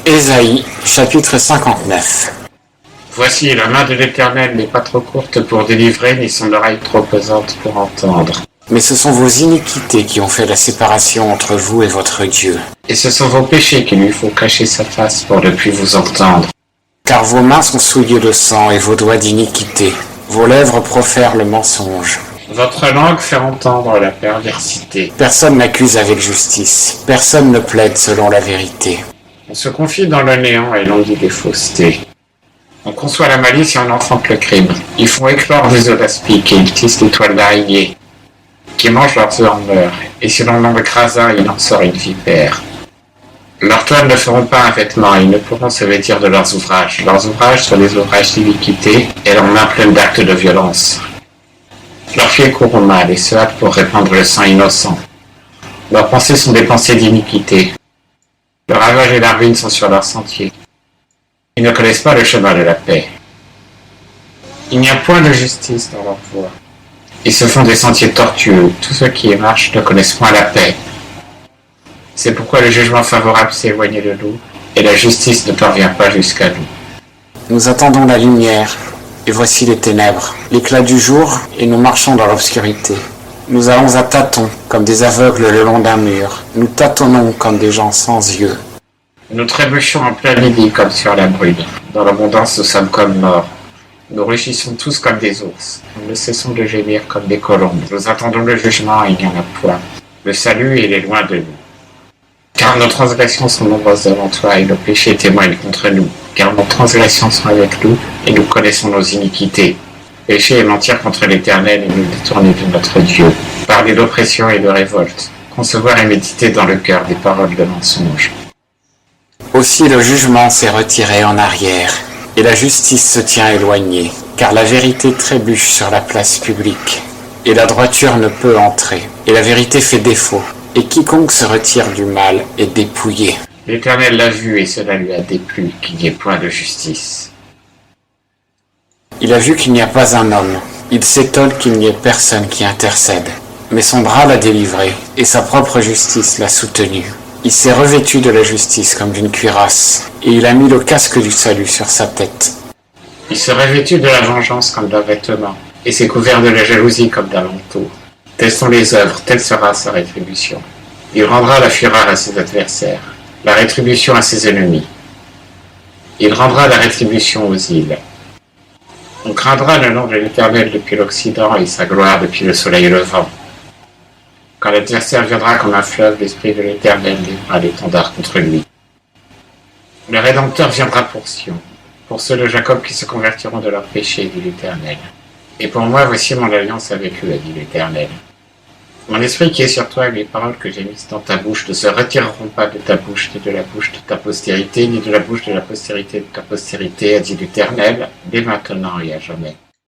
Ésaïe, chapitre 59. Voici, la main de l'Éternel n'est pas trop courte pour délivrer, ni son oreille trop pesante pour entendre. Mais ce sont vos iniquités qui ont fait la séparation entre vous et votre Dieu. Et ce sont vos péchés qui lui font cacher sa face pour ne plus vous entendre. Car vos mains sont souillées de sang et vos doigts d'iniquité. Vos lèvres profèrent le mensonge. Votre langue fait entendre la perversité. Personne n'accuse avec justice. Personne ne plaide selon la vérité. On se confie dans le néant et l'on dit des faussetés. On conçoit la malice et on enfante le crime. Ils font éclore des œufs d'aspic et ils tissent des toiles d'araignée, qui mangent leurs œufs en meurent, et si l'on en écrase un, il en sort une vipère. Leurs toiles ne feront pas un vêtement, et ils ne pourront se vêtir de leurs ouvrages. Leurs ouvrages sont des ouvrages d'iniquité, et leurs mains pleines d'actes de violence. Leurs pieds courent au mal, et se hâtent pour répandre le sang innocent. Leurs pensées sont des pensées d'iniquité. Le ravage et la ruine sont sur leurs sentiers. Ils ne connaissent pas le chemin de la paix. Il n'y a point de justice dans leur voie. Ils se font des sentiers tortueux. Tous ceux qui y marchent ne connaissent point la paix. C'est pourquoi le jugement favorable s'est éloigné de nous, et la justice ne parvient pas jusqu'à nous. Nous attendons la lumière, et voici les ténèbres, l'éclat du jour, et nous marchons dans l'obscurité. Nous allons à tâtons, comme des aveugles le long d'un mur. Nous tâtonnons comme des gens sans yeux. Nous trébuchons en plein midi comme sur la brune. Dans l'abondance, nous sommes comme morts. Nous rugissons tous comme des ours. Nous ne cessons de gémir comme des colombes. Nous attendons le jugement et il n'y en a point. Le salut, il est loin de nous. Car nos transgressions sont nombreuses devant toi et nos péchés témoignent contre nous. Car nos transgressions sont avec nous et nous connaissons nos iniquités. Pécher et mentir contre l'Éternel et nous détourner de notre Dieu. Parler d'oppression et de révolte. Concevoir et méditer dans le cœur des paroles de mensonge. Aussi le jugement s'est retiré en arrière, et la justice se tient éloignée, car la vérité trébuche sur la place publique, et la droiture ne peut entrer, et la vérité fait défaut, et quiconque se retire du mal est dépouillé. L'Éternel l'a vu et cela lui a déplu qu'il n'y ait point de justice. Il a vu qu'il n'y a pas un homme, il s'étonne qu'il n'y ait personne qui intercède. Mais son bras l'a délivré, et sa propre justice l'a soutenu. Il s'est revêtu de la justice comme d'une cuirasse, et il a mis le casque du salut sur sa tête. Il se revêtu de la vengeance comme d'un vêtement, et s'est couvert de la jalousie comme d'un manteau. Telles sont les œuvres, telle sera sa rétribution. Il rendra la fureur à ses adversaires, la rétribution à ses ennemis. Il rendra la rétribution aux îles. On craindra le nom de l'Éternel depuis l'Occident et sa gloire depuis le soleil levant. Quand l'adversaire viendra comme un fleuve, l'Esprit de l'Éternel lèvera l'étendard contre lui. Le Rédempteur viendra pour Sion, pour ceux de Jacob qui se convertiront de leurs péchés, dit l'Éternel. Et pour moi, voici mon alliance avec eux, a dit l'Éternel. Mon esprit qui est sur toi et les paroles que j'ai mises dans ta bouche ne se retireront pas de ta bouche, ni de la bouche de ta postérité, ni de la bouche de la postérité de ta postérité, a dit l'Éternel, dès maintenant et à jamais.